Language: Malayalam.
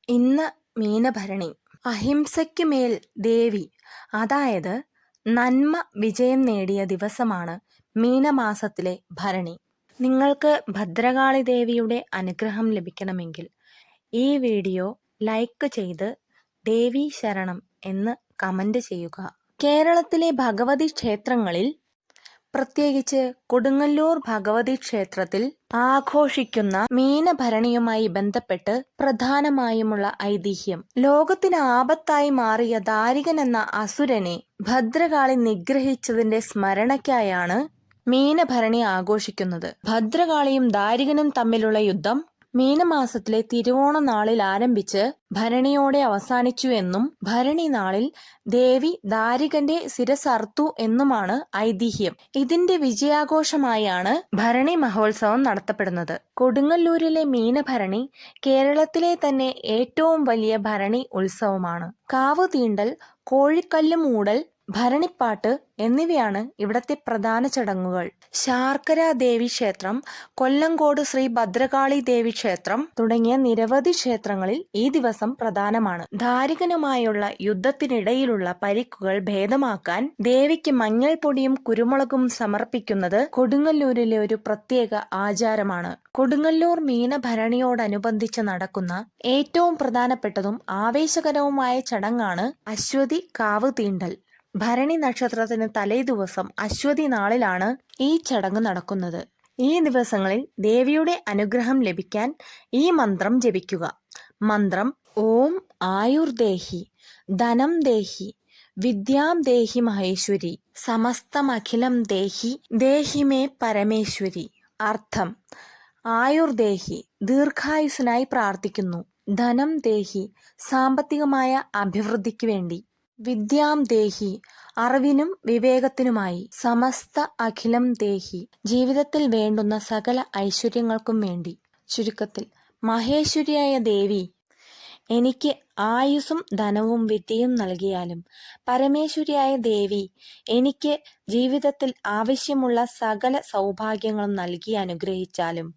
ഇന്ന് മീനഭരണി. അഹിംസയ്ക്കുമേൽ ദേവി, അതായത് നന്മ വിജയം നേടിയ ദിവസമാണ് മീനമാസത്തിലെ ഭരണി. നിങ്ങൾക്ക് ഭദ്രകാളി ദേവിയുടെ അനുഗ്രഹം ലഭിക്കണമെങ്കിൽ ഈ വീഡിയോ ലൈക്ക് ചെയ്ത് ദേവി ശരണം എന്ന് കമന്റ് ചെയ്യുക. കേരളത്തിലെ ഭഗവതി ക്ഷേത്രങ്ങളിൽ, പ്രത്യേകിച്ച് കൊടുങ്ങല്ലൂർ ഭഗവതി ക്ഷേത്രത്തിൽ ആഘോഷിക്കുന്ന മീനഭരണിയുമായി ബന്ധപ്പെട്ട് പ്രധാനമായുമുള്ള ഐതിഹ്യം, ലോകത്തിന് ആപത്തായി മാറിയ ദാരികൻ എന്ന അസുരനെ ഭദ്രകാളി നിഗ്രഹിച്ചതിന്റെ സ്മരണയ്ക്കായാണ് മീനഭരണി ആഘോഷിക്കുന്നത്. ഭദ്രകാളിയും ദാരികനും തമ്മിലുള്ള യുദ്ധം മീനമാസത്തിലെ തിരുവോണ നാളിൽ ആരംഭിച്ച് ഭരണിയോടെ അവസാനിച്ചു എന്നും ഭരണി നാളിൽ ദേവി ദാരികന്റെ ശിരസറുത്തു എന്നുമാണ് ഐതിഹ്യം. ഇതിന്റെ വിജയാഘോഷമായാണ് ഭരണി മഹോത്സവം നടത്തപ്പെടുന്നത്. കൊടുങ്ങല്ലൂരിലെ മീനഭരണി കേരളത്തിലെ തന്നെ ഏറ്റവും വലിയ ഭരണി ഉത്സവമാണ്. കാവ് തീണ്ടൽ, കോഴിക്കല്ല് മൂടൽ, ഭരണിപ്പാട്ട് എന്നിവയാണ് ഇവിടത്തെ പ്രധാന ചടങ്ങുകൾ. ശാർക്കര ദേവി ക്ഷേത്രം, കൊല്ലങ്കോട് ശ്രീ ഭദ്രകാളി ദേവി ക്ഷേത്രം തുടങ്ങിയ നിരവധി ക്ഷേത്രങ്ങളിൽ ഈ ദിവസം പ്രധാനമാണ്. ദാരികനുമായുള്ള യുദ്ധത്തിനിടയിലുള്ള പരിക്കുകൾ ഭേദമാക്കാൻ ദേവിക്ക് മഞ്ഞൾ പൊടിയും കുരുമുളകും സമർപ്പിക്കുന്നത് കൊടുങ്ങല്ലൂരിലെ ഒരു പ്രത്യേക ആചാരമാണ്. കൊടുങ്ങല്ലൂർ മീനഭരണിയോടനുബന്ധിച്ച് നടക്കുന്ന ഏറ്റവും പ്രധാനപ്പെട്ടതും ആവേശകരവുമായ ചടങ്ങാണ് അശ്വതി കാവ് തീണ്ടൽ. ഭരണി നക്ഷത്രത്തിന് തലേദിവസം അശ്വതി നാളിലാണ് ഈ ചടങ്ങ് നടക്കുന്നത്. ഈ ദിവസങ്ങളിൽ ദേവിയുടെ അനുഗ്രഹം ലഭിക്കാൻ ഈ മന്ത്രം ജപിക്കുക. മന്ത്രം: ഓം ആയുർദേഹി, ധനം ദേഹി, വിദ്യാം ദേഹി മഹേശ്വരി, സമസ്തമഖിലം ദേഹി, ദേഹി മേ പരമേശ്വരി. അർത്ഥം: ആയുർദേഹി, ദീർഘായുസിനായി പ്രാർത്ഥിക്കുന്നു. ധനം ദേഹി, സാമ്പത്തികമായ അഭിവൃദ്ധിക്ക് വേണ്ടി. വിദ്യാം ദേഹി, അറിവിനും വിവേകത്തിനുമായി. സമസ്ത അഖിലം ദേഹി, ജീവിതത്തിൽ വേണ്ടുന്ന സകല ഐശ്വര്യങ്ങൾക്കും വേണ്ടി. ചുരുക്കത്തിൽ, മഹേശ്വരിയായ ദേവി, എനിക്ക് ആയുസ്സും ധനവും വിദ്യയും നൽകിയാലും, പരമേശ്വരിയായ ദേവി, എനിക്ക് ജീവിതത്തിൽ ആവശ്യമുള്ള സകല സൗഭാഗ്യങ്ങളും നൽകി അനുഗ്രഹിച്ചാലും